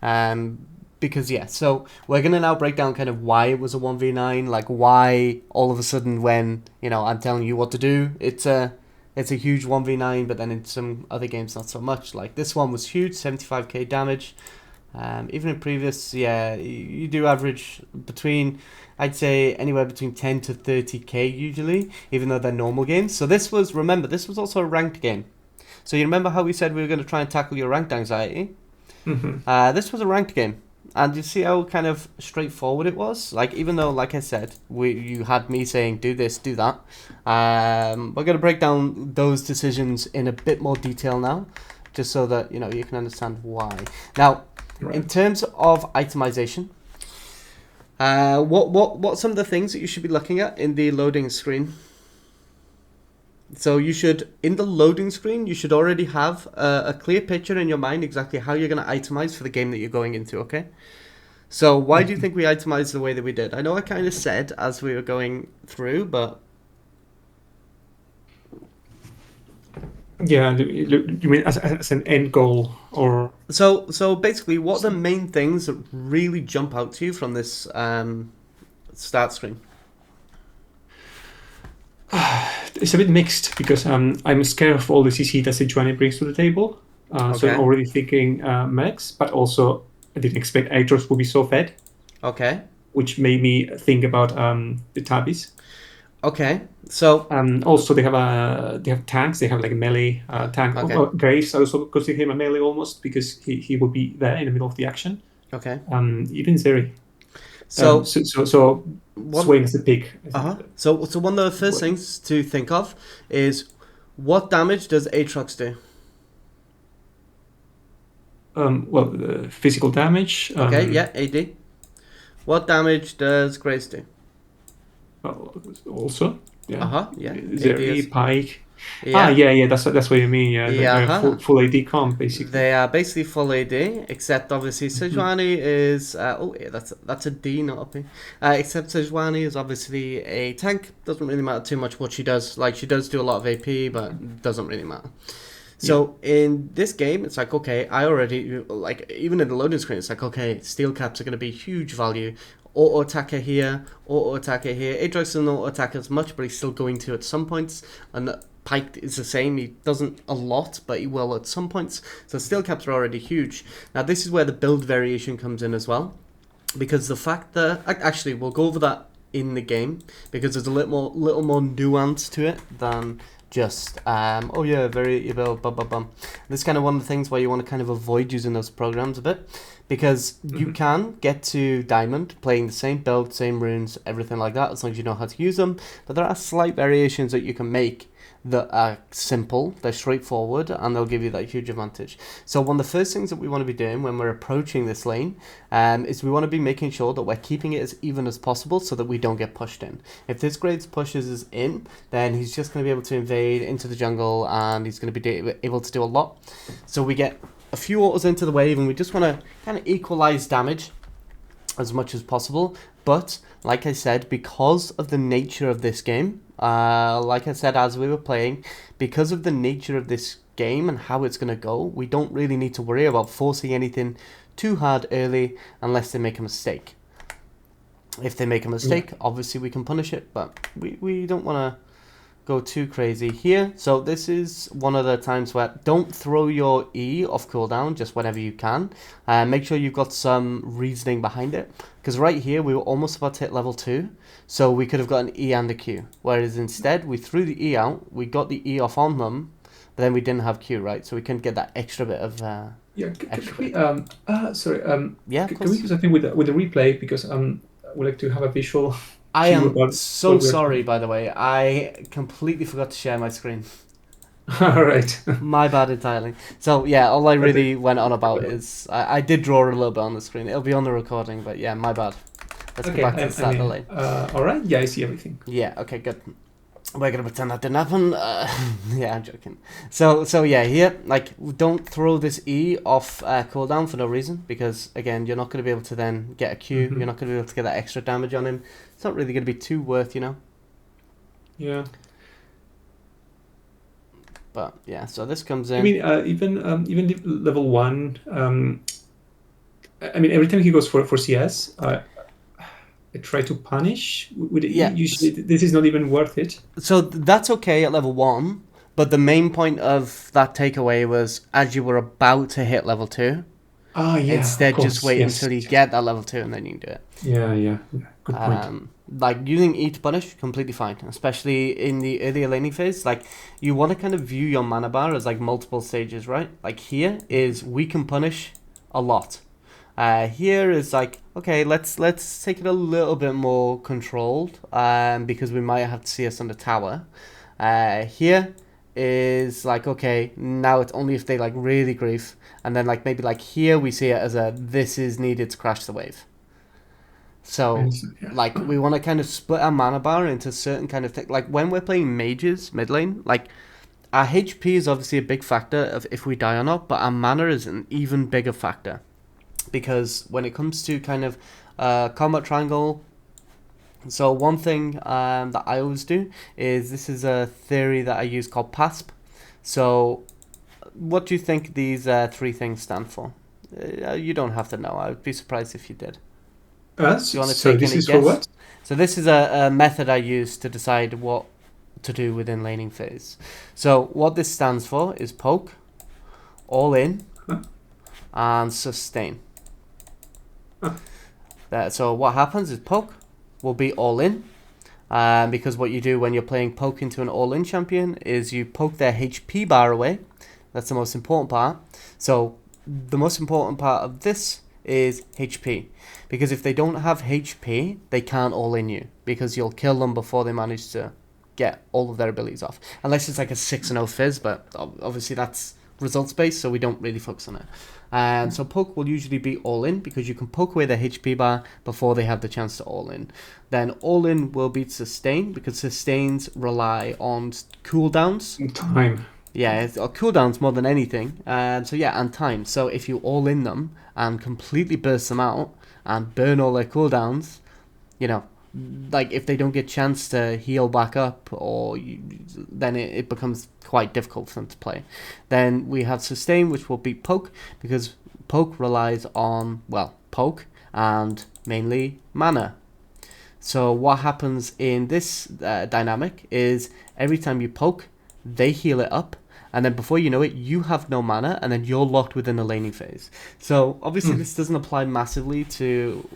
Because yeah, so we're gonna now break down kind of why it was a 1v9, like why all of a sudden when I'm telling you what to do, it's a huge 1v9, but then in some other games not so much. Like this one was huge, 75k damage. Even in previous, yeah, you do average between, I'd say anywhere between 10 to 30k usually, even though they're normal games. So this was, remember, this was also a ranked game. So you remember how we said we were going to try and tackle your ranked anxiety? This was a ranked game. And you see how kind of straightforward it was? Like, even though, like I said, you had me saying, do this, do that. We're going to break down those decisions in a bit more detail now, just so that, you can understand why. Now, in terms of itemization, what some of the things that you should be looking at in the loading screen? So you should, in the loading screen, you should already have a clear picture in your mind exactly how you're going to itemize for the game that you're going into, okay? So why do you think we itemized the way that we did? I know I kind of said as we were going through, but... Yeah, you mean as an end goal, or... So basically, what are the main things that really jump out to you from this start screen? It's a bit mixed because I'm scared of all the CC that Sejuani brings to the table. So I'm already thinking Max, but also I didn't expect Aatrox would be so fed. Okay. Which made me think about the Tabis. Okay, so also they have tanks. They have like a melee tank. Okay. Graves, I also consider him a melee almost because he would be there in the middle of the action. Okay. Even Zeri. So Swain is the pick. So one of the first things to think of is what damage does Aatrox do? Physical damage. Okay, yeah, AD. What damage does Graves do? Also, yeah. Yeah. Zeri, Pike. Yeah. Yeah. That's what you mean. Yeah, they're full AD comp basically. They are basically full AD, except obviously Sejuani is. That's a D, not a P. Except Sejuani is obviously a tank. Doesn't really matter too much what she does. Like she does do a lot of AP, but doesn't really matter. So in this game, it's like, okay, I already, like, even in the loading screen, it's like, okay, steel caps are going to be huge value. Auto attacker here, auto attacker here. Aatrox is an auto attacker as much, but he's still going to at some points. And Pike is the same. He doesn't a lot, but he will at some points. So steel caps are already huge. Now this is where the build variation comes in as well, because the fact that actually we'll go over that in the game because there's a little more nuance to it than just This is kind of one of the things where you want to kind of avoid using those programs a bit, because you can get to Diamond playing the same build, same runes, everything like that, as long as you know how to use them. But there are slight variations that you can make that are simple, they're straightforward, and they'll give you that huge advantage. So one of the first things that we want to be doing when we're approaching this lane is we want to be making sure that we're keeping it as even as possible so that we don't get pushed in. If this Graves pushes us in, then he's just going to be able to invade into the jungle and he's going to be able to do a lot. So we get a few autos into the wave and we just want to kind of equalize damage as much as possible. But like I said, because of the nature of this game, like I said as we were playing, because of the nature of this game and how it's going to go, we don't really need to worry about forcing anything too hard early unless they make a mistake. If they make a mistake, obviously we can punish it, but we don't want to go too crazy here. So this is one of the times where don't throw your E off cooldown just whenever you can. Make sure you've got some reasoning behind it, because right here we were almost about to hit level 2, so we could have got an E and a Q, whereas instead we threw the E out, we got the E off on them, but then we didn't have Q, right? So we couldn't get that extra bit of can we do something with the replay, because I would like to have a visual. I am so sorry, by the way. I completely forgot to share my screen. All right. My bad entirely. So, yeah, all I really went on about is... I did draw a little bit on the screen. It'll be on the recording, but yeah, my bad. Let's go back to the start of the lane. All right. Yeah, I see everything. Yeah, okay, good. We're going to pretend that didn't happen. Yeah, I'm joking. So yeah, here, like, don't throw this E off cooldown for no reason, because, again, you're not going to be able to then get a Q. You're not going to be able to get that extra damage on him. It's not really going to be too worth, Yeah. But, yeah, so this comes in. I mean, even level 1, I mean, every time he goes for CS, I try to punish. Yeah. Usually, this is not even worth it. So that's okay at level 1, but the main point of that takeaway was as you were about to hit level 2, Yeah, of instead just course, wait yes. until you get that level 2 and then you can do it. Yeah. Good point. Like using E to punish, completely fine, especially in the earlier laning phase. Like you want to kind of view your mana bar as like multiple stages, right? Like here is we can punish a lot. Here is like, okay, let's take it a little bit more controlled, because we might have to see us on the tower. Here is like, okay, now it's only if they like really grief, and then like maybe like here we see it as a this is needed to crash the wave. So like we want to kind of split our mana bar into certain kind of thing. Like when we're playing mages mid lane, like our HP is obviously a big factor of if we die or not, but our mana is an even bigger factor. Because when it comes to kind of combat triangle, so one thing that I always do is, this is a theory that I use called PASP. So what do you think these 3 things stand for? You don't have to know. I would be surprised if you did. Do you want to take any guess? For what? So this is a method I use to decide what to do within laning phase. So what this stands for is poke, all in, and sustain. So what happens is poke will be all in, because what you do when you're playing poke into an all in champion is you poke their HP bar away. That's the most important part. So the most important part of this is HP, because if they don't have HP, they can't all in you, because you'll kill them before they manage to get all of their abilities off, unless it's like a 6-0 fizz, but obviously that's results based, so we don't really focus on it. And so poke will usually be all in, because you can poke away their HP bar before they have the chance to all in. Then all in will beat sustain, because sustains rely on cooldowns. Time. Yeah, or cooldowns more than anything. So yeah, and time. So if you all in them and completely burst them out and burn all their cooldowns, you know, like if they don't get a chance to heal back up, then it becomes quite difficult for them to play. Then we have sustain, which will beat poke, because poke relies on, well, poke and mainly mana. So what happens in this dynamic is every time you poke, they heal it up, and then before you know it, you have no mana, and then you're locked within the laning phase. So obviously this doesn't apply massively to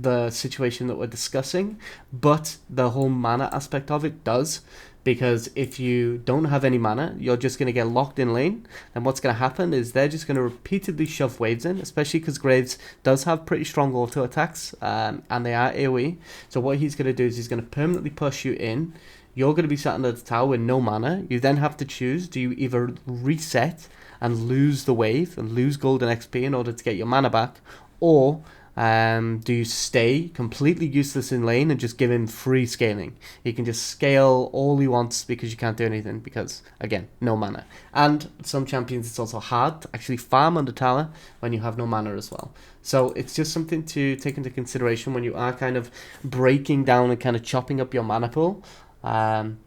the situation that we're discussing, but the whole mana aspect of it does, because if you don't have any mana, you're just going to get locked in lane, and what's going to happen is they're just going to repeatedly shove waves in, especially because Graves does have pretty strong auto attacks, and they are AoE. So what he's going to do is he's going to permanently push you in. You're going to be sat under the tower with no mana. You then have to choose, do you either reset and lose the wave and lose golden XP in order to get your mana back, or do you stay completely useless in lane and just give him free scaling? He can just scale all he wants because you can't do anything because, again, no mana. And some champions, it's also hard to actually farm on the tower when you have no mana as well. So it's just something to take into consideration when you are kind of breaking down and kind of chopping up your mana pool. And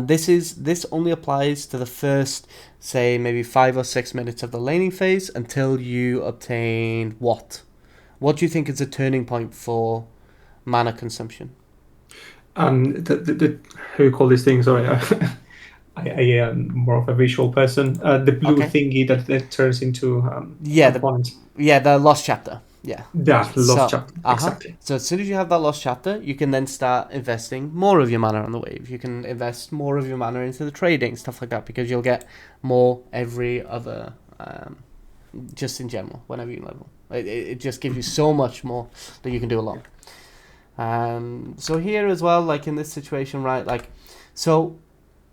this only applies to the first, say, maybe 5 or 6 minutes of the laning phase until you obtain what? What do you think is a turning point for mana consumption? The how you call this thing? Sorry, I am more of a visual person. The blue thingy that turns into the lost chapter. Yeah. Lost chapter. Exactly. So as soon as you have that lost chapter, you can then start investing more of your mana on the wave. You can invest more of your mana into the trading, stuff like that, because you'll get more every other, just in general, whenever you level. It just gives you so much more that you can do along. So here as well, like in this situation, right? Like, so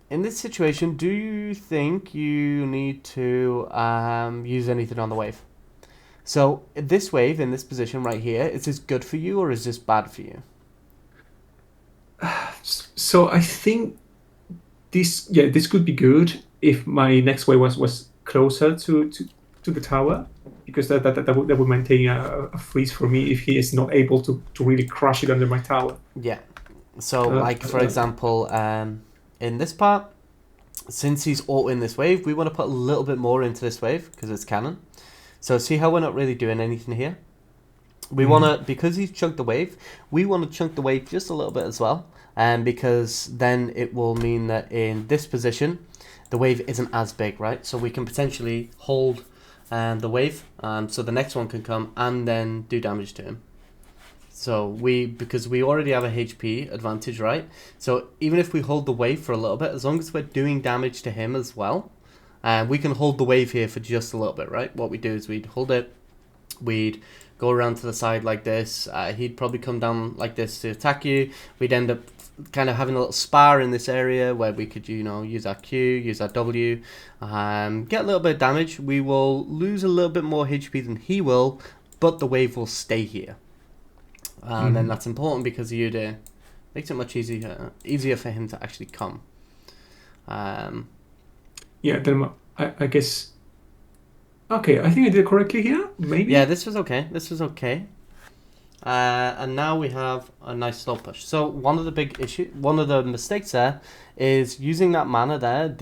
in this situation, do you think you need to use anything on the wave? So this wave in this position right here, is this good for you or is this bad for you? So I think this could be good if my next wave was closer to the tower, because that would maintain a freeze for me if he is not able to really crush it under my tower. Yeah. So like for example, in this part, since he's auto in this wave, we want to put a little bit more into this wave because it's cannon. So see how we're not really doing anything here? We want to, because he's chunked the wave, we want to chunk the wave just a little bit as well. And because then it will mean that in this position, the wave isn't as big, right? So we can potentially hold the wave, so the next one can come and then do damage to him. So because we already have a HP advantage, right? So even if we hold the wave for a little bit, as long as we're doing damage to him as well, we can hold the wave here for just a little bit, right? What we do is we'd hold it, we'd go around to the side like this, he'd probably come down like this to attack you, we'd end up kind of having a little spar in this area where we could, use our Q, use our W, get a little bit of damage. We will lose a little bit more HP than he will, but the wave will stay here. And then that's important because Yude makes it much easier for him to actually come. Yeah, then I guess... Okay, I think I did it correctly here, maybe? Yeah, this was okay. And now we have a nice slow push. So one of the mistakes there is using that mana there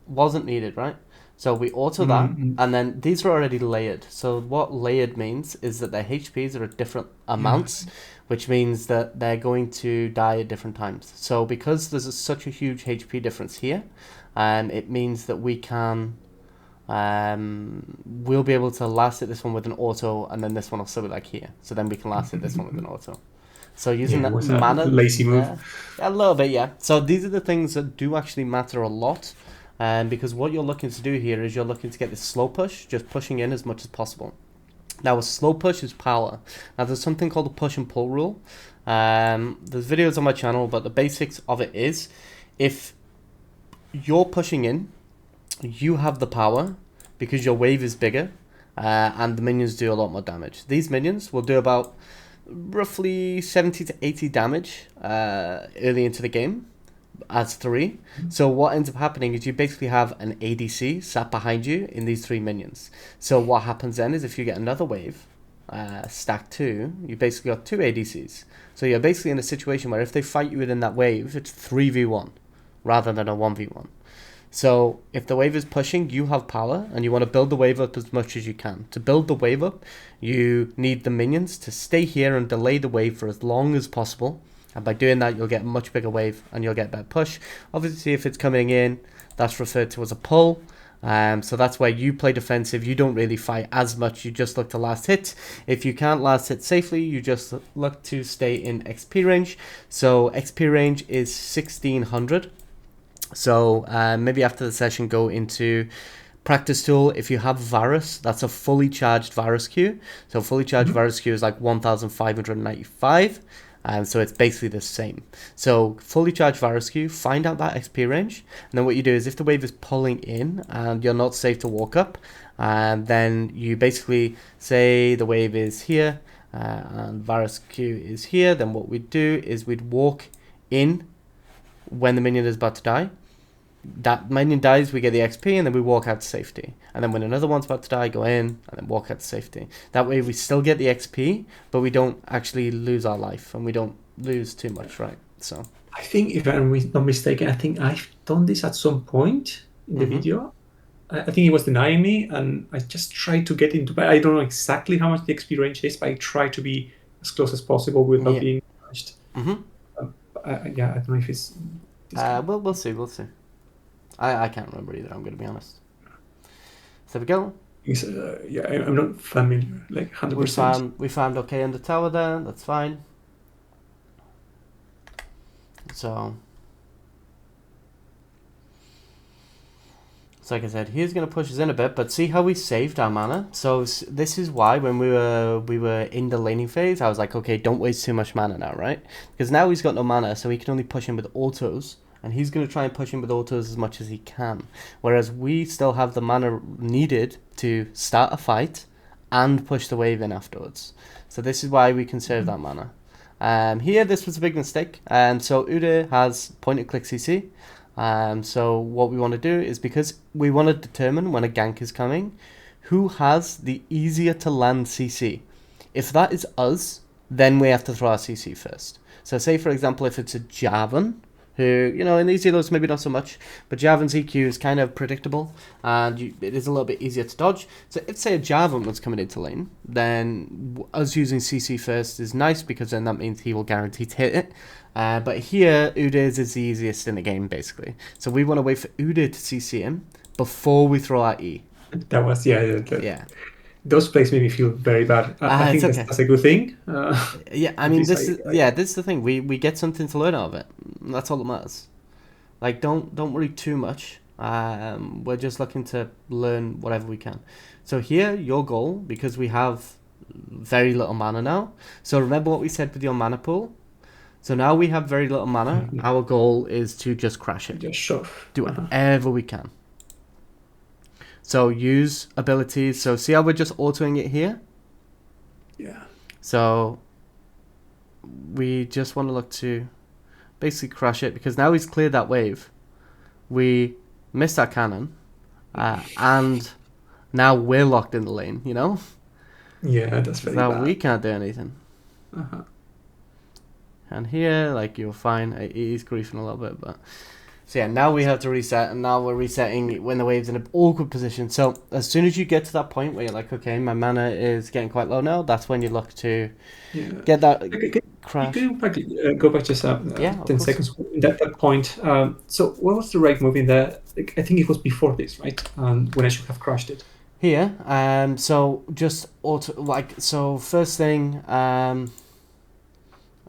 wasn't needed, right? So we auto that, and then these are already layered. So what layered means is that their HPs are at different amounts, which means that they're going to die at different times. So because there's such a huge HP difference here, it means that we can... we'll be able to last hit this one with an auto, and then this one will still be like here. So then we can last hit this one with an auto. So using that mana, lazy move, a little bit, yeah. So these are the things that do actually matter a lot, because what you're looking to do here is you're looking to get this slow push, just pushing in as much as possible. Now a slow push is power. Now there's something called the push and pull rule. There's videos on my channel, but the basics of it is, if you're pushing in, you have the power because your wave is bigger, and the minions do a lot more damage. These minions will do about roughly 70 to 80 damage early into the game as 3. So what ends up happening is you basically have an ADC sat behind you in these 3 minions. So what happens then is if you get another wave, stack 2, you basically got 2 ADCs. So you're basically in a situation where if they fight you within that wave, it's 3v1 rather than a 1v1. So if the wave is pushing, you have power, and you want to build the wave up as much as you can. To build the wave up, you need the minions to stay here and delay the wave for as long as possible. And by doing that, you'll get a much bigger wave, and you'll get better push. Obviously, if it's coming in, that's referred to as a pull. So that's where you play defensive. You don't really fight as much. You just look to last hit. If you can't last hit safely, you just look to stay in XP range. So XP range is 1600. So maybe after the session, go into practice tool. If you have Varus, that's a fully charged Varus Q. So fully charged Varus Q is like 1595. So it's basically the same. So fully charged Varus Q, find out that XP range. And then what you do is if the wave is pulling in and you're not safe to walk up, then you basically say the wave is here and Varus Q is here. Then what we'd do is we'd walk in when the minion is about to die. That minion dies, we get the XP, and then we walk out to safety. And then when another one's about to die, go in, and then walk out to safety. That way we still get the XP, but we don't actually lose our life, and we don't lose too much, right? So I think, if I'm not mistaken, I think I've done this at some point in the video. I think it was denying me, and I just tried to get into... I don't know exactly how much the XP range is, but I try to be as close as possible without being punished. I don't know if it's... We'll see. I can't remember either, I'm going to be honest. So we go. I'm not familiar, like 100%. We farmed okay on the tower there, that's fine. So like I said, he's going to push us in a bit, but see how we saved our mana? So this is why when we were in the laning phase, I was like, okay, don't waste too much mana now, right? Because now he's got no mana, so he can only push in with autos. And he's going to try and push in with autos as much as he can. Whereas we still have the mana needed to start a fight and push the wave in afterwards. So this is why we conserve that mana. Here, this was a big mistake. So Ude has point-and-click CC. So what we want to do is, because we want to determine when a gank is coming, who has the easier to land CC. If that is us, then we have to throw our CC first. So say, for example, if it's a Jarvan, who, in these heroes maybe not so much, but Jarvan's EQ is kind of predictable, and it is a little bit easier to dodge. So if, say, a Jarvan was coming into lane, then us using CC first is nice, because then that means he will guarantee to hit it. But here, Udyr is the easiest in the game, basically. So we want to wait for Udyr to CC him before we throw our E. That was, Yeah. Those plays made me feel very bad. I think that's a good thing. Yeah, I mean, this is the thing. We get something to learn out of it. That's all that matters. Like, don't worry too much. We're just looking to learn whatever we can. So here, your goal, because we have very little mana now. So remember what we said with your mana pool? So now we have very little mana. Our goal is to just crash it. Just shove. Do whatever we can. So use abilities. So see how we're just autoing it here? Yeah. So we just want to look to basically crash it, because now he's cleared that wave. We missed our cannon. And now we're locked in the lane, Yeah, that's very so bad. we can't do anything. And here, like, you're fine. He's griefing a little bit, but... So yeah, now we have to reset, and now we're resetting when the wave's in an awkward position. So as soon as you get to that point where you're like, okay, my mana is getting quite low now, that's when you look to get that crash. Can you go back just 10 seconds? That point, so what was the right move in there? I think it was before this, right? When I should have crushed it. Here, so just so first thing...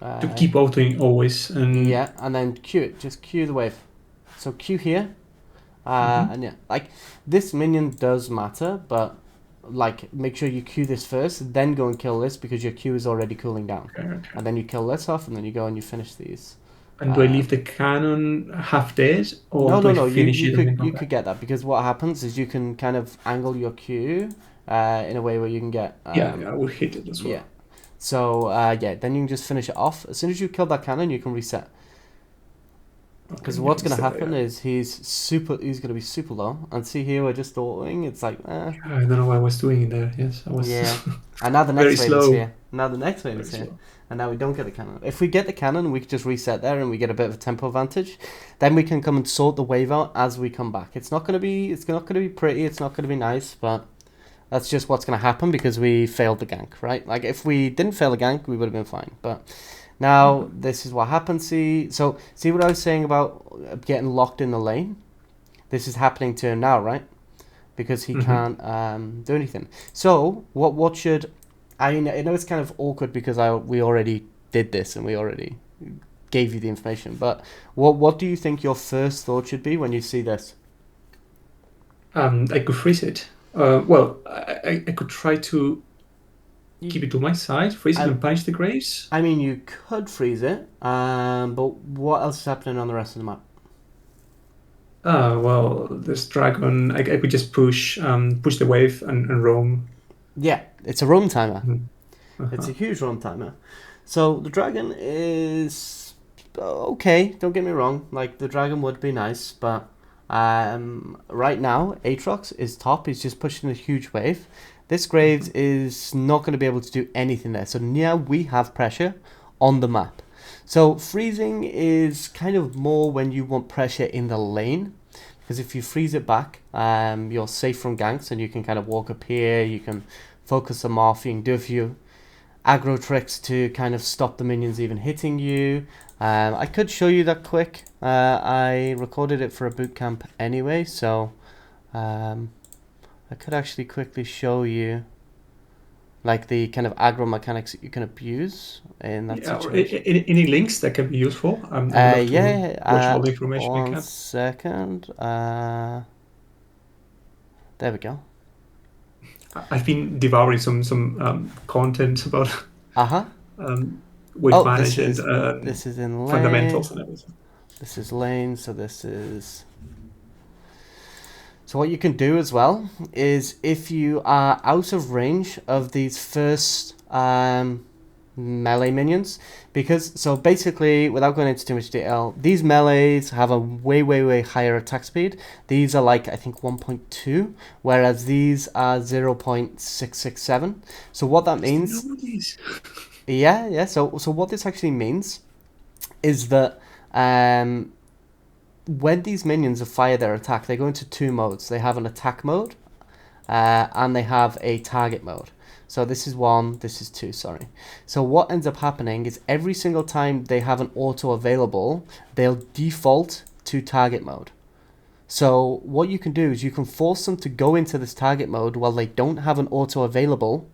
to keep autoing always. And yeah, and then Q it. Just Q the wave. So Q here, and yeah, like, this minion does matter, but like, make sure you Q this first, then go and kill this, because your Q is already cooling down. Okay. And then you kill this off, and then you go and you finish these. And do I leave the cannon half dead, or no, you could get that, because what happens is you can kind of angle your Q in a way where you can get... I will hit it as well. Yeah. So, then you can just finish it off. As soon as you kill that cannon, you can reset. Because what's going to happen is he's going to be super low. And see here, we're just autoing. It's like, I don't know what I was doing in there. Yes, I was. Yeah. And now the next wave slow. is here. Now the next wave is here. And now we don't get the cannon. If we get the cannon, we can just reset there, and we get a bit of a tempo advantage. Then we can come and sort the wave out as we come back. It's not going to be pretty. It's not going to be nice, but that's just what's going to happen, because we failed the gank, right? Like, if we didn't fail the gank, we would have been fine. But now this is what happens. See what I was saying about getting locked in the lane? This is happening to him now, right? Because he can't do anything. So what should... I know it's kind of awkward, because we already did this and we already gave you the information. But what do you think your first thought should be when you see this? I could freeze it. Well, I could try to keep it to my side, freeze it and punish the Graves. I mean, you could freeze it, but what else is happening on the rest of the map? Well, this dragon, I could just push the wave and roam. Yeah, it's a roam timer. It's a huge roam timer. So the dragon is okay, don't get me wrong. Like, the dragon would be nice, but right now, Aatrox is top. He's just pushing a huge wave. This Graves is not going to be able to do anything there. So now we have pressure on the map. So freezing is kind of more when you want pressure in the lane. Because if you freeze it back, you're safe from ganks, and you can kind of walk up here. You can focus them off. You can do a few aggro tricks to kind of stop the minions even hitting you. I could show you that quick. I recorded it for a boot camp anyway, so I could actually quickly show you, like, the kind of aggro mechanics that you can abuse in that situation. Any links that can be useful? Watch all the information. One second. There we go. I've been devouring some content about wave management. This is in lane. Fundamentals and everything. This is lane, so this is... So what you can do as well is, if you are out of range of these first melee minions, so basically, without going into too much detail, these melees have a way higher attack speed. These are like, I think, 1.2, whereas these are 0.667. So what that means... Yeah, so what this actually means is that When these minions fire their attack, they go into two modes. They have an attack mode, and they have a target mode. So this is 1, this is 2, sorry. So what ends up happening is every single time they have an auto available, they'll default to target mode. So what you can do is you can force them to go into this target mode while they don't have an auto available,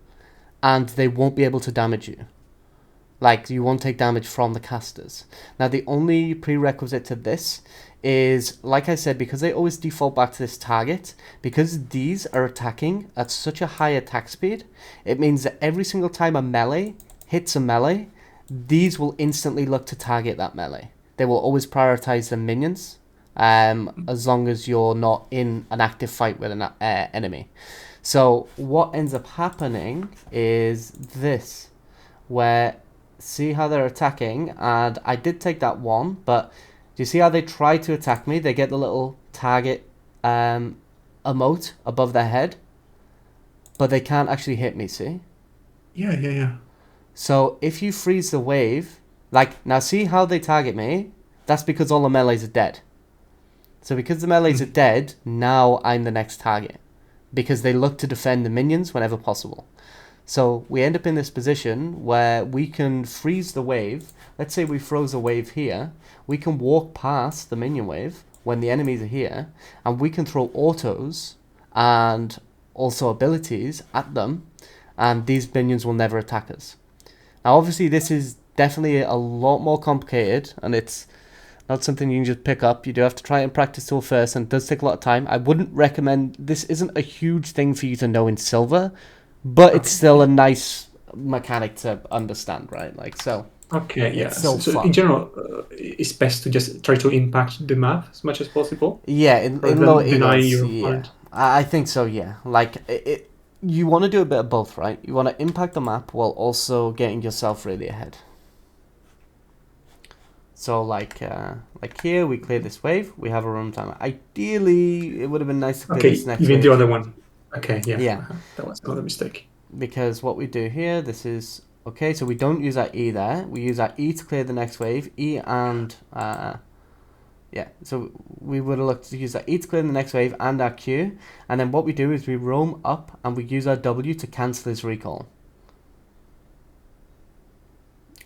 and they won't be able to damage you. Like, you won't take damage from the casters. Now, the only prerequisite to this is, like I said, because they always default back to this target, because these are attacking at such a high attack speed, it means that every single time a melee hits a melee, these will instantly look to target that melee. They will always prioritize the minions, as long as you're not in an active fight with an enemy. So what ends up happening is this, where, see how they're attacking, and I did take that one, but do you see how they try to attack me? They get the little target emote above their head, but they can't actually hit me, see? Yeah. So if you freeze the wave, like, now see how they target me? That's because all the melees are dead. So because the melees are dead, now I'm the next target, because they look to defend the minions whenever possible. So we end up in this position where we can freeze the wave. Let's say we froze a wave here. We can walk past the minion wave when the enemies are here, and we can throw autos and also abilities at them, and these minions will never attack us. Now, obviously, this is definitely a lot more complicated, and it's not something you can just pick up. You do have to try and practice till first, and it does take a lot of time. I wouldn't recommend, this isn't a huge thing for you to know in silver, but it's still a nice mechanic to understand, right? Like, so. Okay, yeah. It's still So fun. in general, it's best to just try to impact the map as much as possible. Yeah, in rather low than denying elos, your yeah. opponent. I think so, yeah. Like, you want to do a bit of both, right? You want to impact the map while also getting yourself really ahead. So, like here, we clear this wave. We have a run timer. Ideally, it would have been nice to clear Okay, this next even wave. the other one. Okay, yeah. Yeah. That was another mistake. Because what we do here, this is... Okay, so we don't use our E there. We use our E to clear the next wave. E and... yeah, so we would have looked to use our E to clear the next wave and our Q. And then what we do is we roam up and we use our W to cancel his recall.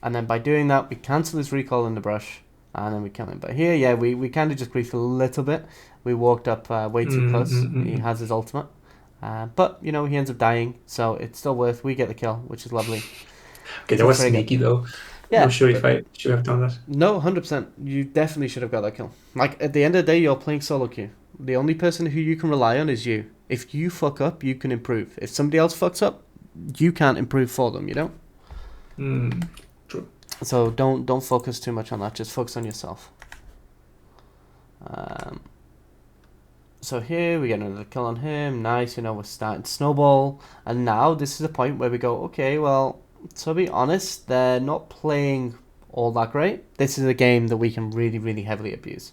And then by doing that, we cancel his recall in the brush. And then we come in. But here, yeah, we kind of just griefed a little bit. We walked up way too close. He has his ultimate. But, you know, he ends up dying. So it's still worth... We get the kill, which is lovely. Okay, that was sneaky, though. Yeah, Not sure if I should have done that. No, 100%. You definitely should have got that kill. Like, at the end of the day, you're playing solo queue. The only person who you can rely on is you. If you fuck up, you can improve. If somebody else fucks up, you can't improve for them, you know? True. So don't focus too much on that. Just focus on yourself. So here, we get another kill on him. Nice, you know, we're starting to snowball. And now, this is a point where we go, okay, well... To be honest, they're not playing all that great. This is a game that we can really, really heavily abuse.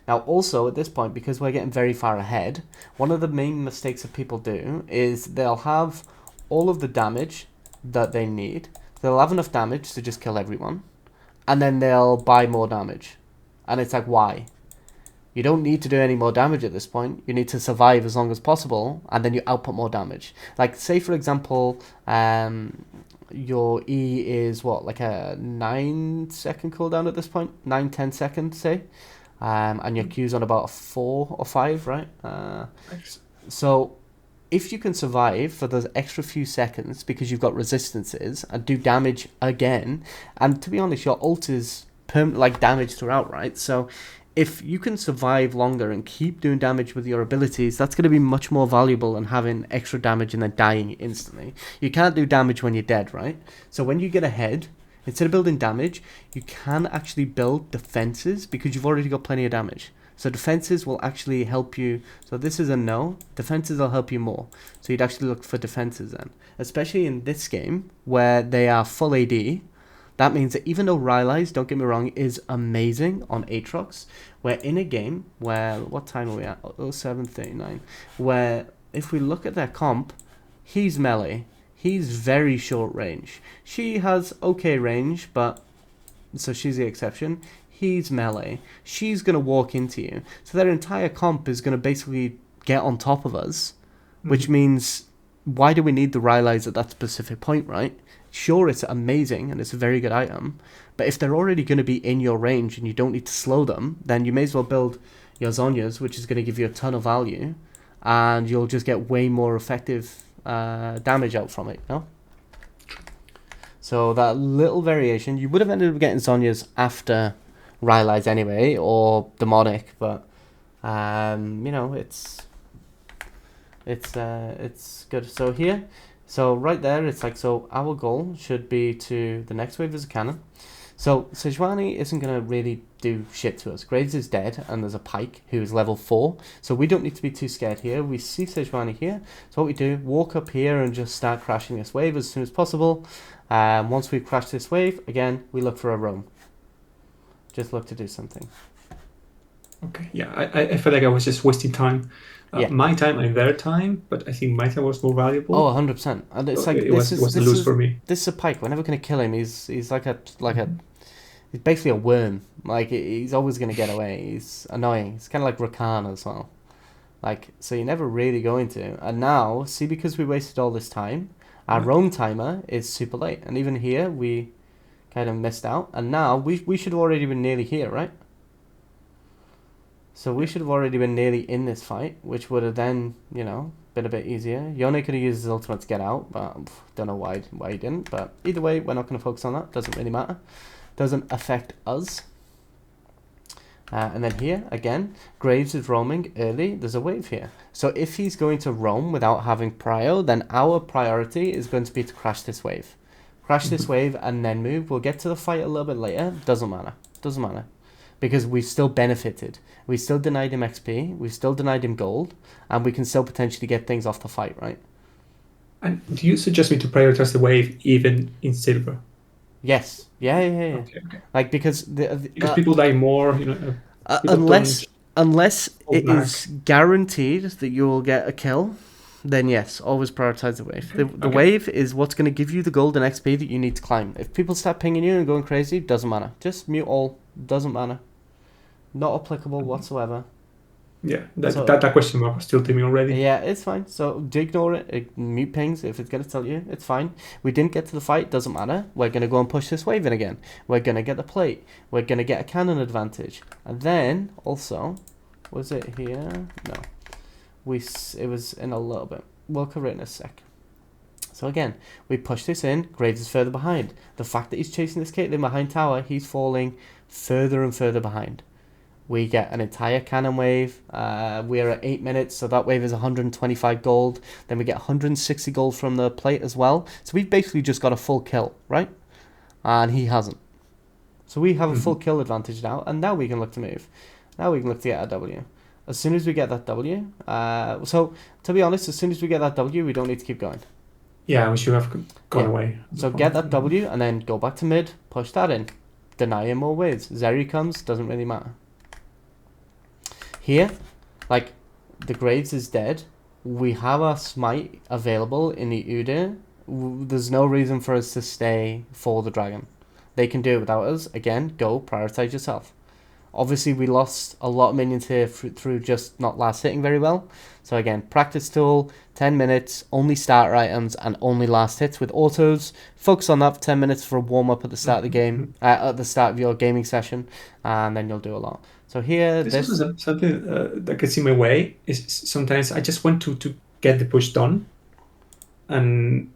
Now, also, at this point, because we're getting very far ahead, one of the main mistakes that people do is they'll have all of the damage that they need. They'll have enough damage to just kill everyone. And then they'll buy more damage. And it's like, why? You don't need to do any more damage at this point. You need to survive as long as possible, and then you output more damage. Like, say, for example... your E is what, like a 9-second cooldown at this point? 9-10 seconds, say? And your Q's on about a 4 or 5, right? So if you can survive for those extra few seconds because you've got resistances and do damage again, and to be honest, your ult is like damage throughout, right? So if you can survive longer and keep doing damage with your abilities, that's going to be much more valuable than having extra damage and then dying instantly. You can't do damage when you're dead, right? So when you get ahead, instead of building damage, you can actually build defenses because you've already got plenty of damage. So defenses will actually help you. So this is a no. Defenses will help you more. So you'd actually look for defenses then. Especially in this game where they are full AD. That means that even though Rylai's, don't get me wrong, is amazing on Aatrox, we're in a game where, what time are we at? 07:39. Where, if we look at their comp, he's melee. He's very short range. She has okay range, but, so she's the exception. he's melee, she's going to walk into you. So their entire comp is going to basically get on top of us, which means, why do we need the Rylai's at that specific point, right? Sure, it's amazing and it's a very good item, but if they're already going to be in your range and you don't need to slow them, then you may as well build your Zhonya's, which is going to give you a ton of value, and you'll just get way more effective damage out from it, you know? So that little variation, you would have ended up getting Zhonya's after Rylai's anyway, or Demonic, but you know, it's good. So here, so right there, it's like, so our goal should be to the next wave is a cannon. So Sejuani isn't going to really do shit to us. Graves is dead, and there's a Pike who is level 4. So we don't need to be too scared here. We see Sejuani here. So what we do, walk up here and just start crashing this wave as soon as possible. Once we've crashed this wave, again, we look for a roam. Just look to do something. Okay, yeah, I felt like I was just wasting time. My time and their time, but I think my time was more valuable. Oh, 100%. And it's like, it was a lose for me. This is a Pike. We're never going to kill him. He's like a he's basically a worm. Like, he's always going to get away. He's annoying. He's kind of like Rakan as well. Like, so you're never really going to. And now, see, because we wasted all this time, our roam timer is super late. And even here, we kind of missed out. And now, we should have already been nearly here, right? So we should have already been nearly in this fight, which would have then, you know, been a bit easier. Yone could have used his ultimate to get out, but don't know why he didn't. But either way, we're not going to focus on that. Doesn't really matter. Doesn't affect us. And then here, again, Graves is roaming early. There's a wave here. So if he's going to roam without having prio, then our priority is going to be to crash this wave. Crash this wave and then move. We'll get to the fight a little bit later. Doesn't matter. Doesn't matter. Because we've still benefited. We still denied him XP. We've still denied him gold. And we can still potentially get things off the fight, right? And do you suggest me to prioritize the wave even in silver? Yes. Yeah. Okay. Like, because people die more, you know. Unless it is guaranteed that you will get a kill, then yes, always prioritize the wave. The wave is what's going to give you the gold and XP that you need to climb. If people start pinging you and going crazy, doesn't matter. Just mute all. Doesn't matter. Not applicable whatsoever. Yeah, that question mark was still to me already. Yeah, it's fine. So do ignore it. Mute pings if it's going to tell you. It's fine. We didn't get to the fight. Doesn't matter. We're going to go and push this wave in again. We're going to get the plate. We're going to get a cannon advantage. And then, also, was it here? No. It was in a little bit. We'll cover it in a sec. So again, we push this in. Graves is further behind. The fact that he's chasing this Caitlyn behind tower, he's falling further and further behind. We get an entire cannon wave. We're at 8 minutes, so that wave is 125 gold. Then we get 160 gold from the plate as well. So we've basically just got a full kill, right? And he hasn't. So we have a full kill advantage now, and now we can look to move. Now we can look to get a W. As soon as we get that W, so to be honest, as soon as we get that W, we don't need to keep going. Yeah, we should have gone away. So get that W and then go back to mid, push that in. Deny him more waves. Zeri comes, doesn't really matter. Here, like, the Graves is dead. We have our smite available in the Udyr. There's no reason for us to stay for the dragon. They can do it without us. Again, go, prioritize yourself. Obviously, we lost a lot of minions here through just not last hitting very well. So again, practice tool, 10 minutes, only starter items, and only last hits with autos. Focus on that for 10 minutes for a warm-up at the start of the game, at the start of your gaming session, and then you'll do a lot. So here, this is something that gets in my way. Is sometimes I just want to get the push done, and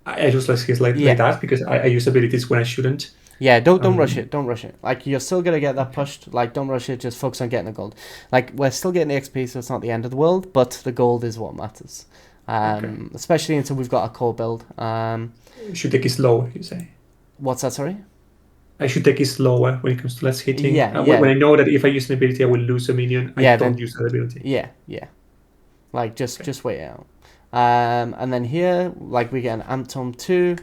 I just like that because I use abilities when I shouldn't. Yeah, don't rush it. Don't rush it. Like, you're still gonna get that pushed. Like, don't rush it. Just focus on getting the gold. Like, we're still getting the XP, so it's not the end of the world. But the gold is what matters. Especially until we've got a core build. Should take it slower, you say? What's that? Sorry. I should take it slower when it comes to less hitting. Yeah. When I know that if I use an ability, I will lose a minion. I don't use that ability. Yeah. Like, just wait it out. And then here, like, we get an Amp Tome 2.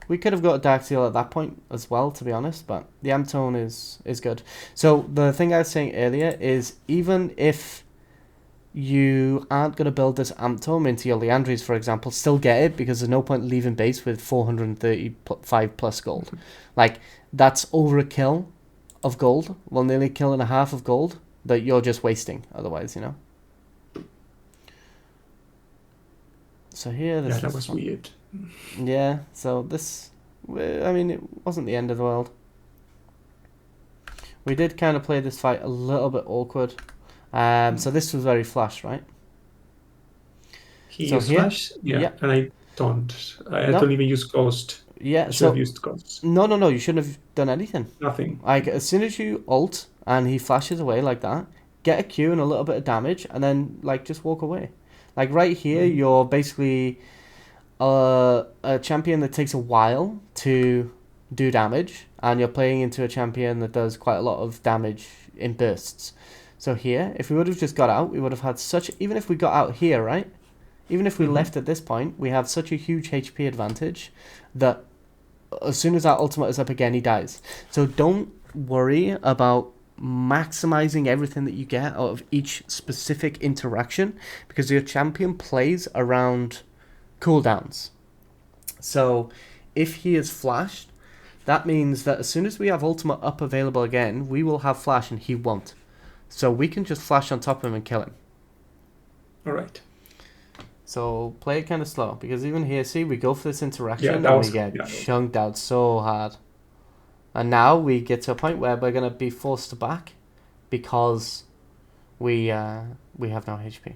We could have got a Dark Seal at that point as well, to be honest, but the Amp Tone is good. So the thing I was saying earlier is, even if you aren't going to build this Amp Tome into your Liandry's, for example, still get it, because there's no point leaving base with 435 plus gold. Like, that's overkill of gold, well, nearly killing a half of gold that you're just wasting otherwise, you know. So here, this that was weird. Yeah, so this, I mean, it wasn't the end of the world. We did kind of play this fight a little bit awkward. So this was very flash, right? He So used here, flash, yeah. and I don't. I No. don't even use ghost. Yeah, I should so have used ghost. no, you shouldn't have done anything. Nothing. Like, as soon as you ult and he flashes away like that, get a Q and a little bit of damage, and then, like, just walk away. Like, right here, you're basically a champion that takes a while to do damage, and you're playing into a champion that does quite a lot of damage in bursts. So here, if we would have just got out, we would have had such... Even if we got out here, right? Even if we left at this point, we have such a huge HP advantage that as soon as our ultimate is up again, he dies. So don't worry about maximizing everything that you get out of each specific interaction, because your champion plays around cooldowns. So if he is flashed, that means that as soon as we have ultimate up available again, we will have flash and he won't. So we can just flash on top of him and kill him. Alright. So play it kind of slow, because even here, see, we go for this interaction that and was- we get yeah. chunked out so hard. And now we get to a point where we're going to be forced to back because we have no HP.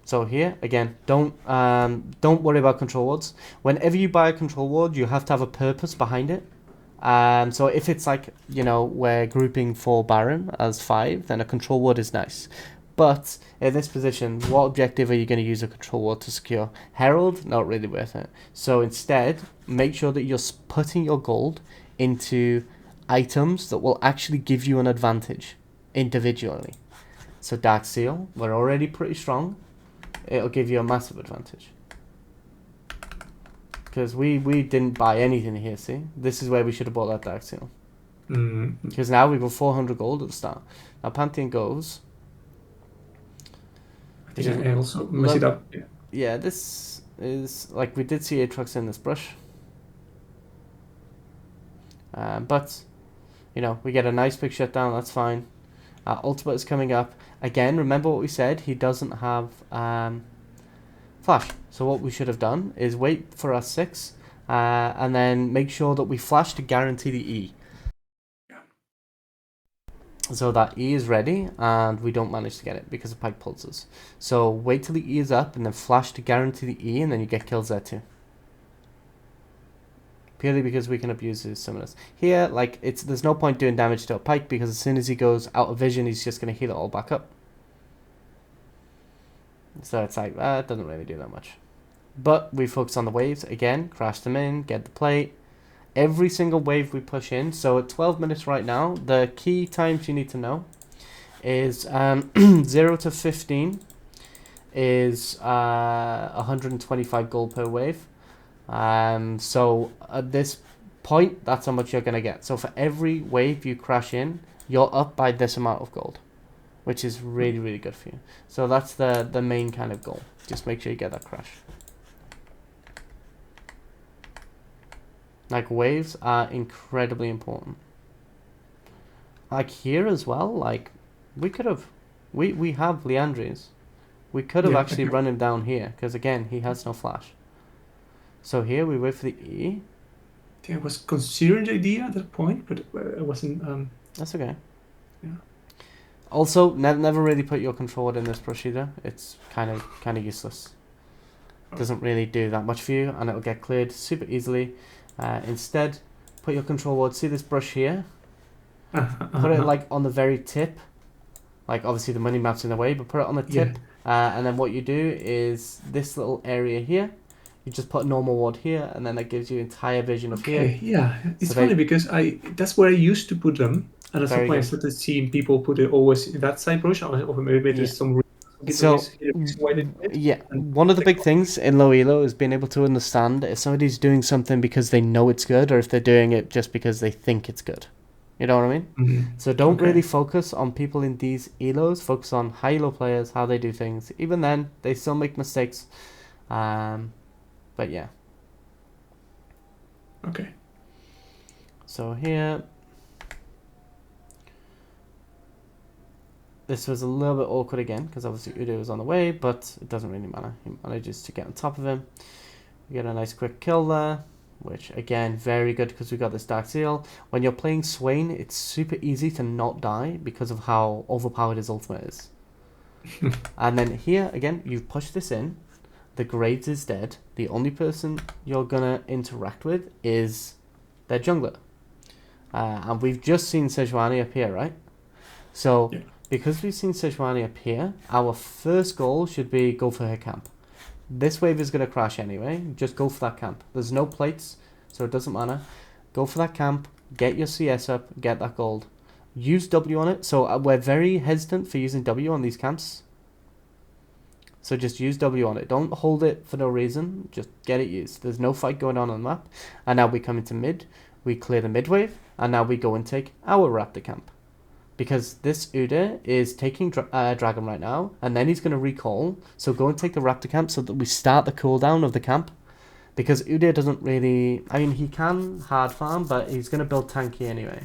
So here, again, don't worry about control wards. Whenever you buy a control ward, you have to have a purpose behind it. So if it's like, you know, we're grouping for Baron as 5, then a control ward is nice. But in this position, what objective are you going to use a control ward to secure? Herald, not really worth it. So instead, make sure that you're putting your gold into items that will actually give you an advantage individually. So Dark Seal, we're already pretty strong. It'll give you a massive advantage. Because we didn't buy anything here, see? This is where we should have bought that Dark Seal. Because now we've got 400 gold at the start. Now Pantheon goes... I think I also mess it up. Yeah, this is... Like, we did see Aatrox in this brush. But, you know, we get a nice big shutdown, that's fine. Ultimate is coming up. Again, remember what we said, he doesn't have flash. So what we should have done is wait for our 6 and then make sure that we flash to guarantee the E. So that E is ready and we don't manage to get it because of Pike pulses. So wait till the E is up and then flash to guarantee the E, and then you get kills there too. Purely because we can abuse his summoners. Here, like, there's no point doing damage to a Pike because as soon as he goes out of vision, he's just going to heal it all back up. So it's like, it doesn't really do that much. But we focus on the waves again, crash them in, get the plate. Every single wave we push in. So at 12 minutes right now, the key times you need to know is 0 to 15 is 125 gold per wave. So at this point, that's how much you're going to get. So for every wave you crash in, you're up by this amount of gold, which is really, really good for you. So that's the main kind of goal. Just make sure you get that crash. Like, waves are incredibly important. Like here as well, like, we could have, we have Leandri's. We could have actually run him down here, because again, he has no flash. So here we wait for the E. I think I was considering the idea at that point, but I wasn't... That's okay. Yeah. Also, never really put your control ward in this brush either. It's kind of useless. Doesn't really do that much for you, and it'll get cleared super easily. Instead, put your control ward. See this brush here? Put it like on the very tip. Like, obviously the money map's in the way, but put it on the tip. And then what you do is this little area here. You just put a normal ward here, and then that gives you entire vision of here. Yeah, it's funny because that's where I used to put them, and at some point I started seeing people put it always in that side brush, or maybe there's some. So yeah, one of the big things in low elo is being able to understand if somebody's doing something because they know it's good, or if they're doing it just because they think it's good. You know what I mean? So don't really focus on people in these elos. Focus on high elo players, how they do things. Even then, they still make mistakes. But yeah. Okay. So here, this was a little bit awkward again, because obviously Udo was on the way, but it doesn't really matter. He manages to get on top of him. We get a nice quick kill there, which again, very good because we got this Dark Seal. When you're playing Swain, it's super easy to not die because of how overpowered his ultimate is. And then here, again, you've pushed this in. The Graves is dead. The only person you're going to interact with is their jungler. And we've just seen Sejuani appear, right? So, yeah. Because we've seen Sejuani appear, our first goal should be go for her camp. This wave is going to crash anyway. Just go for that camp. There's no plates, so it doesn't matter. Go for that camp. Get your CS up. Get that gold. Use W on it. So we're very hesitant for using W on these camps. So just use W on it. Don't hold it for no reason. Just get it used. There's no fight going on the map. And now we come into mid. We clear the mid wave. And now we go and take our Raptor camp. Because this Udyr is taking Dragon right now. And then he's going to recall. So go and take the Raptor camp so that we start the cooldown of the camp. Because Udyr doesn't really... I mean, he can hard farm, but he's going to build tanky anyway.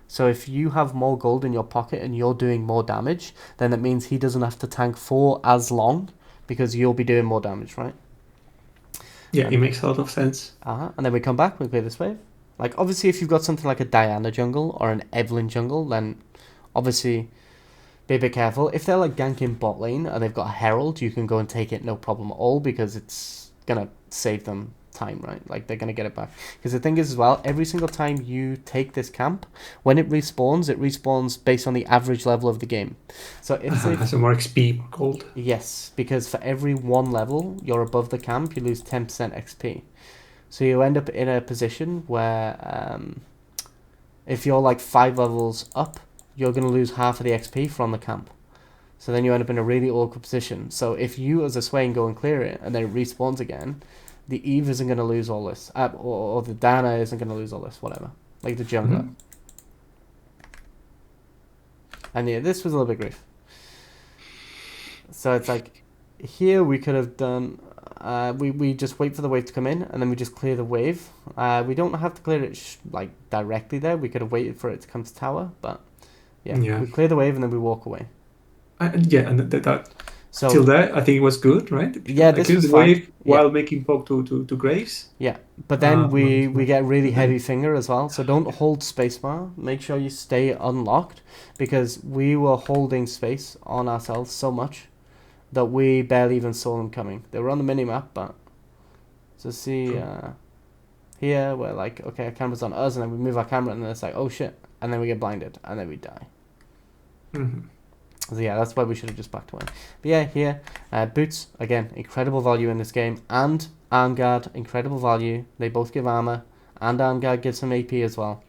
So if you have more gold in your pocket and you're doing more damage, then that means he doesn't have to tank for as long because you'll be doing more damage, right? Yeah, it makes a lot of sense. And then we come back, we play this wave. Like, obviously, if you've got something like a Diana jungle or an Evelyn jungle, then obviously be a bit careful. If they're like ganking bot lane and they've got a Herald, you can go and take it no problem at all because it's going to save them time, right? Like, they're going to get it back. Because the thing is as well, every single time you take this camp, when it respawns based on the average level of the game. So if it has a more XP, more gold. Yes, because for every 1 level you're above the camp, you lose 10% XP. So you end up in a position where if you're like 5 levels up, you're going to lose half of the XP from the camp. So then you end up in a really awkward position. So if you as a Swain go and clear it and then it respawns again, the Eve isn't going to lose all this. Or the Dana isn't going to lose all this, whatever. Like the jungler. Mm-hmm. And yeah, this was a little bit grief. So it's like, here we could have done... we just wait for the wave to come in, and then we just clear the wave. We don't have to clear it like directly there. We could have waited for it to come to tower, but yeah. We clear the wave and then we walk away. And that so, till there, I think it was good, right? Yeah, this was the wave while making poke to Graves. Yeah, but then we get really heavy finger as well. So don't hold spacebar. Make sure you stay unlocked, because we were holding space on ourselves so much that we barely even saw them coming. They were on the minimap, but so see here we're like, okay, our camera's on us, and then we move our camera, and then it's like, oh shit, and then we get blinded, and then we die. Mm-hmm. So yeah, that's why we should have just backed away. But yeah, here, Boots, again, incredible value in this game, and Armguard, incredible value. They both give armor, and Armguard gives some AP as well.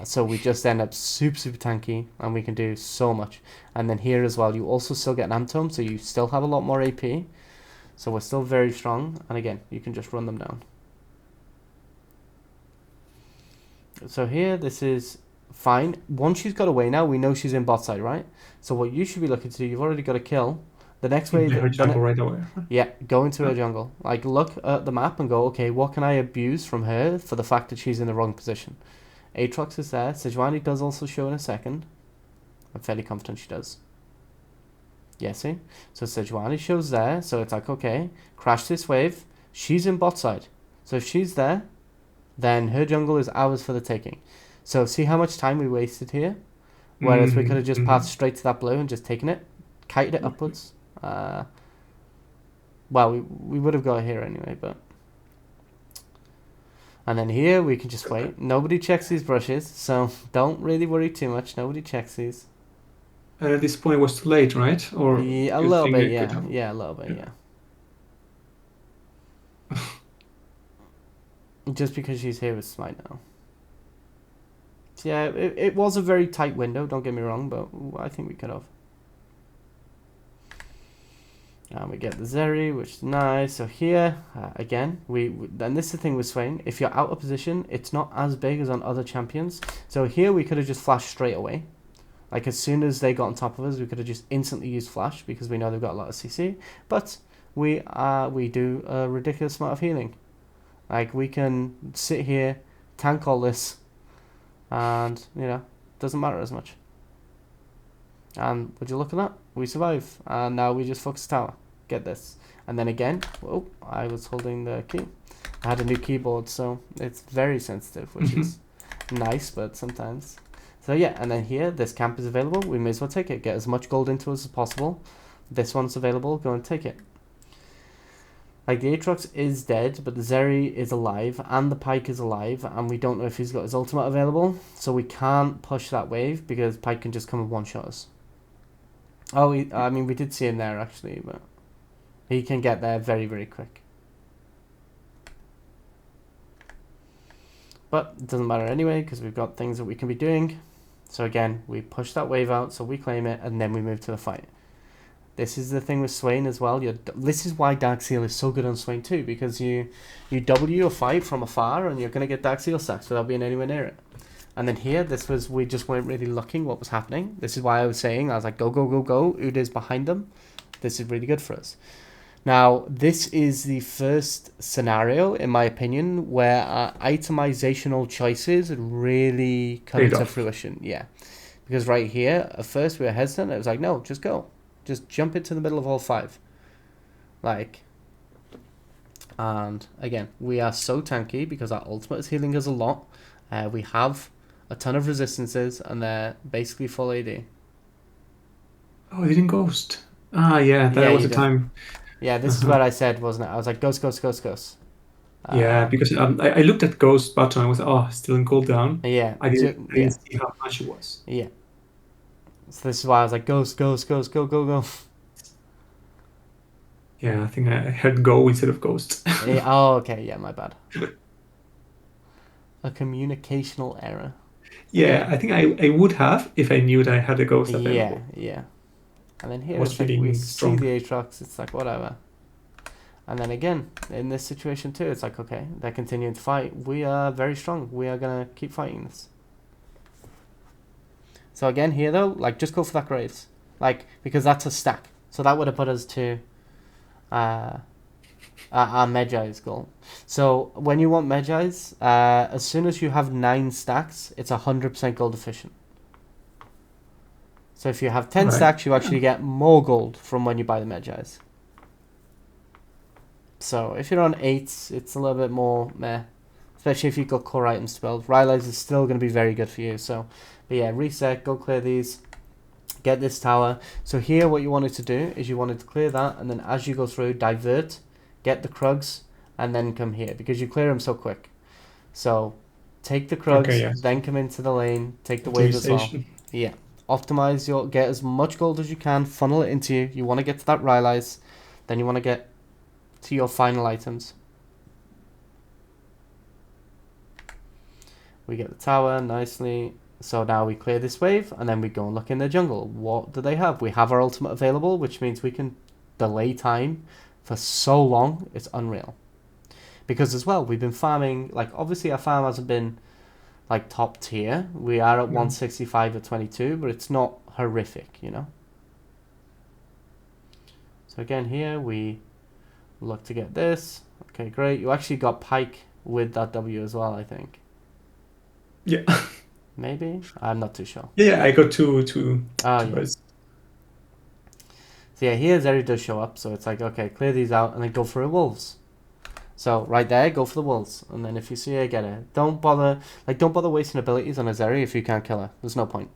So we just end up super tanky, and we can do so much. And then here as well, you also still get an Amtome, so you still have a lot more AP. So we're still very strong, and again, you can just run them down. So here, this is fine. Once she's got away now, we know she's in bot side, right? So what you should be looking to do, you've already got a kill. The next wave... her jungle right away. Yeah, go into her jungle. Like, look at the map and go, okay, what can I abuse from her for the fact that she's in the wrong position? Aatrox is there. Sejuani does also show in a second. I'm fairly confident she does. Yeah, see? So Sejuani shows there. So it's like, okay, crash this wave. She's in bot side. So if she's there, then her jungle is ours for the taking. So see how much time we wasted here? Whereas we could have just passed straight to that blue and just taken it. Kited it upwards. Well, we would have got it here anyway, but... And then here, we can just wait. Nobody checks these brushes, so don't really worry too much. Nobody checks these. At this point, it was too late, right? Or yeah, a little bit, yeah. Yeah, a little bit, yeah. Just because she's here with Smite now. So yeah, it was a very tight window, don't get me wrong, but I think we could have. And we get the Zeri, which is nice. So here, again, and this is the thing with Swain. If you're out of position, it's not as big as on other champions. So here we could have just flashed straight away. Like as soon as they got on top of us, we could have just instantly used flash because we know they've got a lot of CC. But we do a ridiculous amount of healing. Like we can sit here, tank all this, and doesn't matter as much. And would you look at that? We survive, and now we just focus tower. Get this, and then again. Oh, I was holding the key. I had a new keyboard, so it's very sensitive, which is nice, but sometimes. So yeah, and then here, this camp is available. We may as well take it. Get as much gold into us as possible. This one's available. Go and take it. Like, the Aatrox is dead, but the Zeri is alive, and the Pike is alive, and we don't know if he's got his ultimate available, so we can't push that wave, because Pike can just come and one-shot us. Oh, we did see him there, actually, but he can get there very, very quick. But it doesn't matter anyway, because we've got things that we can be doing. So again, we push that wave out, so we claim it, and then we move to the fight. This is the thing with Swain as well. This is why Dark Seal is so good on Swain too, because you W a fight from afar, and you're going to get Dark Seal stacks without being anywhere near it. And then here, we just weren't really looking what was happening. This is why I was like, go, go, go, go. Uda's behind them. This is really good for us. Now, this is the first scenario, in my opinion, where our itemizational choices really come to fruition. Yeah. Because right here, at first we were hesitant. It was like, no, just go. Just jump into the middle of all 5. And again, we are so tanky because our ultimate is healing us a lot. We have a ton of resistances, and they're basically full AD. Oh, he didn't ghost. Ah, yeah, that was the time. Yeah, this is what I said, wasn't it? I was like, ghost, ghost, ghost, ghost. Yeah, because I looked at ghost button. I was still in cooldown. Yeah, I didn't see how much it was. Yeah. So this is why I was like, ghost, ghost, ghost, go, go, go. Yeah, I think I heard go instead of ghost. Yeah, oh, okay, yeah, my bad. A communicational error. Yeah, I think I would have if I knew that I had a ghost available. Yeah. And then here, it's like we see the Aatrox, it's like, whatever. And then again, in this situation too, it's like, okay, they're continuing to fight. We are very strong. We are going to keep fighting this. So again, here though, like, just go for that Graves. Like, because that's a stack. So that would have put us to our Medjai's goal. So when you want Medjai's, as soon as you have 9 stacks, it's 100% gold efficient. So if you have 10 stacks, you actually get more gold from when you buy the Medjai's. So if you're on 8s, it's a little bit more meh. Especially if you've got core items to build. Rylai's is still going to be very good for you. So, but yeah, reset, go clear these. Get this tower. So here what you wanted to do is you wanted to clear that, and then as you go through, divert, get the Krugs, and then come here, because you clear them so quick. So take the Krugs, then come into the lane, take the wave as well. Yeah. Optimize get as much gold as you can, funnel it into you. You want to get to that Rylai's, then you want to get to your final items. We get the tower nicely. So now we clear this wave, and then we go and look in the jungle. What do they have? We have our ultimate available, which means we can delay time for so long, it's unreal. Because as well, we've been farming, like, obviously our farm hasn't been like top tier. We are at 165 at 22, but it's not horrific, you know. So again here we look to get this. Okay, great. You actually got Pike with that W as well, I think. Yeah. Maybe? I'm not too sure. Yeah, I got two birds. So yeah, here Zeri does show up, so it's like, okay, clear these out and then go for a wolves. So right there, go for the wolves, and then if you see her, get her. Don't bother wasting abilities on a Zeri if you can't kill her. There's no point.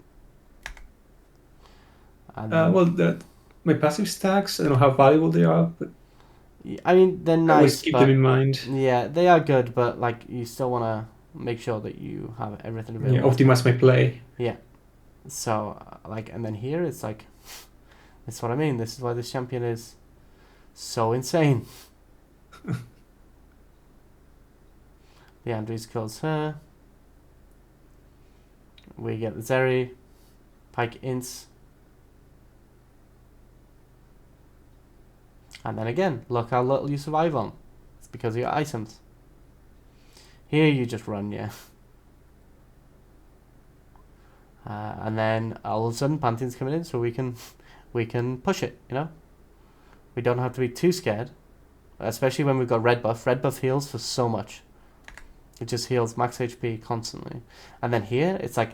My passive stacks, I don't know how valuable they are, but I mean, they're nice. I always keep them in mind. Yeah, they are good, but like you still want to make sure that you have everything available. Yeah, optimize my play. Yeah. So like, and then here it's like, that's what I mean. This is why this champion is so insane. The Andrews kills her. We get the Zeri. Pike ints. And then again, look how little you survive on. It's because of your items. Here you just run, yeah. And then all of a sudden Pantheon's coming in, so we can push it, you know? We don't have to be too scared. Especially when we've got red buff. Red buff heals for so much. It just heals max HP constantly. And then here, it's like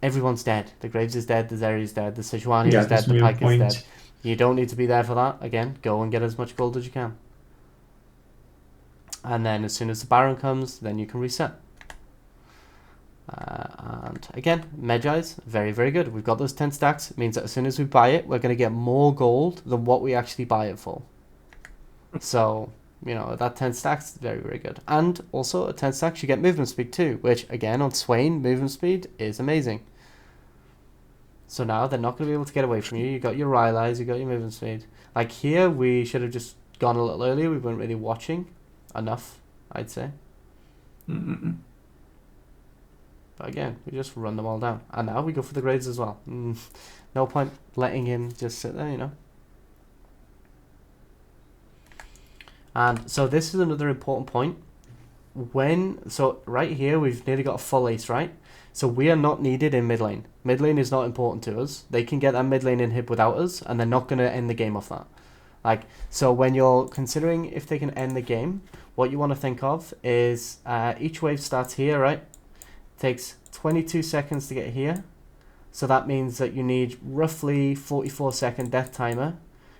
everyone's dead. The Graves is dead, the Zeri is dead, the Sejuani is dead, the Pike is dead. You don't need to be there for that. Again, go and get as much gold as you can. And then as soon as the Baron comes, then you can reset. And again, Medjai's very, very good. We've got those 10 stacks. It means that as soon as we buy it, we're going to get more gold than what we actually buy it for. So, you know, that 10 stacks is very, very good. And also, at 10 stacks, you get movement speed too, which, again, on Swain, movement speed is amazing. So now they're not going to be able to get away from you. You got your Rylai's, you got your movement speed. Like here, we should have just gone a little earlier. We weren't really watching enough, I'd say. But again, we just run them all down. And now we go for the grades as well. No point letting him just sit there, you know. And so this is another important point. So right here, we've nearly got a full ace, right? So we are not needed in mid lane. Mid lane is not important to us. They can get that mid lane inhib without us, and they're not going to end the game off that. Like, so when you're considering if they can end the game, what you want to think of is each wave starts here, right? Takes 22 seconds to get here. So that means that you need roughly 44-second death timer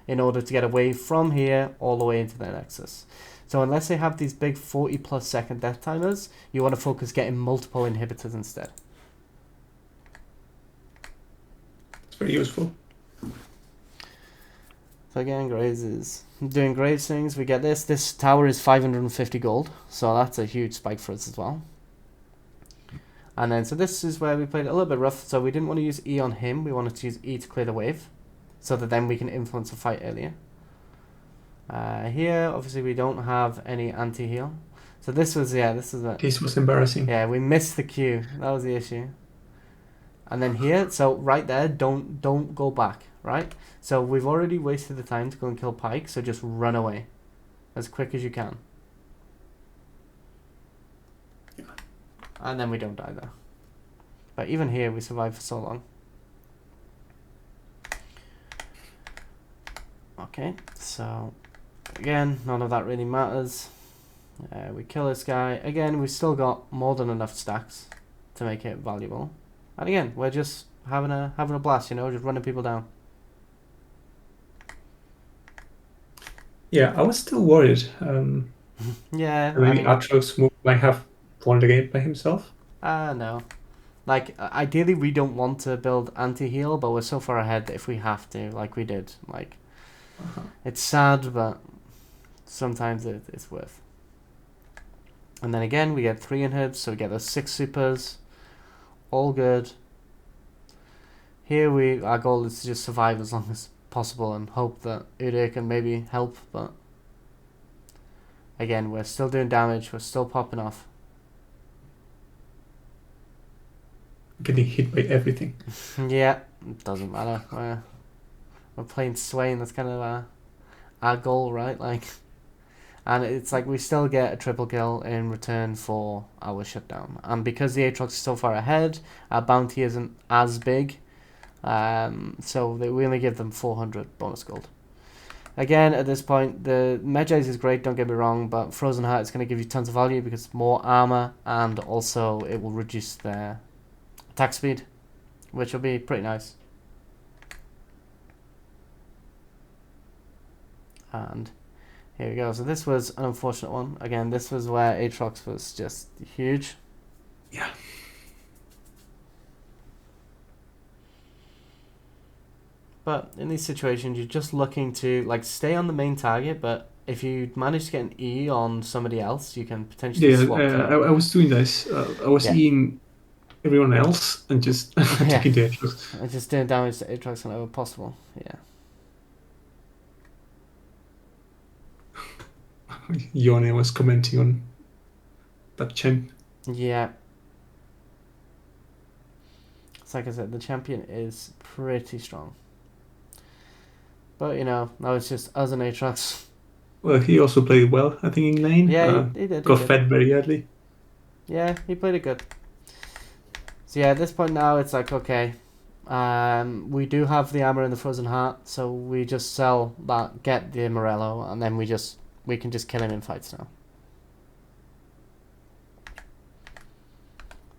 in order to get a wave from here all the way into their nexus. So unless they have these big 40+ second death timers, you want to focus getting multiple inhibitors instead. It's very useful. So again, Graves is doing Graves things. We get this. This tower is 550 gold, so that's a huge spike for us as well. And then, so this is where we played a little bit rough. So we didn't want to use E on him. We wanted to use E to clear the wave, so that then we can influence the fight earlier. Here, obviously, we don't have any anti-heal. So this was, this is it. This was embarrassing. Yeah, we missed the Q. That was the issue. And then here, so right there, don't go back, right? So we've already wasted the time to go and kill Pike, so just run away as quick as you can. And then we don't die there. But even here, we survived for so long. Okay, so again, none of that really matters. We kill this guy. Again, we've still got more than enough stacks to make it valuable. And again, we're just having a blast, you know, just running people down. Yeah, I was still worried. Yeah, Maybe Aatrox might have won the game by himself. No. Like, ideally, we don't want to build anti-heal, but we're so far ahead that if we have to, like we did, like, it's sad, but sometimes it's worth. And then again, we get 3 inhibs, so we get those 6 supers. All good. Here, our goal is to just survive as long as possible and hope that Udyr can maybe help, but again, we're still doing damage, we're still popping off. Getting hit by everything. Yeah, it doesn't matter. We're playing Swain, that's kind of our goal, right? Like, and it's like we still get a triple kill in return for our shutdown. And because the Aatrox is so far ahead, our bounty isn't as big. So we only give them 400 bonus gold. Again, at this point, the Medjai's is great, don't get me wrong, but Frozen Heart is going to give you tons of value because it's more armor, and also it will reduce their attack speed, which will be pretty nice. And here we go. So this was an unfortunate one. Again, this was where Aatrox was just huge. Yeah. But in these situations, you're just looking to like stay on the main target, but if you manage to get an E on somebody else, you can potentially swap. I was doing this. I was Eing everyone else and just taking the Aatrox. And just doing damage to Aatrox whenever possible. Yeah. Yone was commenting on that champ. Yeah. It's like I said, the champion is pretty strong. But, you know, now it's just us and Aatrox. Well, he also played well, I think, in lane. Yeah, he did. Got fed very early. Yeah, he played it good. So, yeah, at this point now, it's like, okay, we do have the armor and the Frozen Heart, so we just sell that, get the Morello, and then we can just kill him in fights now.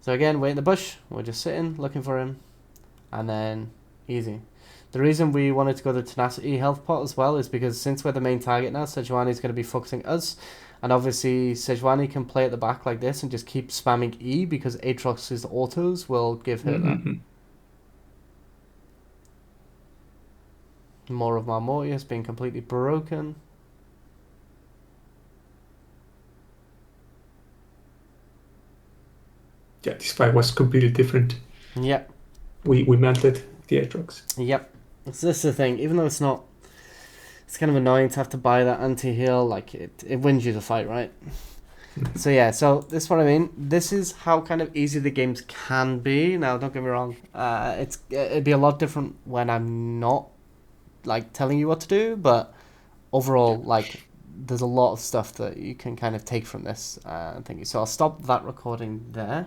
So again, wait in the bush. We're just sitting, looking for him. And then, easy. The reason we wanted to go the tenacity health pot as well is because since we're the main target now, Sejuani's going to be focusing us. And obviously, Sejuani can play at the back like this and just keep spamming E because Aatrox's autos will give her that. More of Marmortius being completely broken. Yeah, this fight was completely different. Yep. We melted the Aatrox. Yep. This is the thing. Even though it's not... It's kind of annoying to have to buy that anti-heal. Like, it wins you the fight, right? So yeah, so this is what I mean. This is how kind of easy the games can be. Now, don't get me wrong. It'd be a lot different when I'm not, like, telling you what to do. But overall, like, there's a lot of stuff that you can kind of take from this thing. So I'll stop that recording there.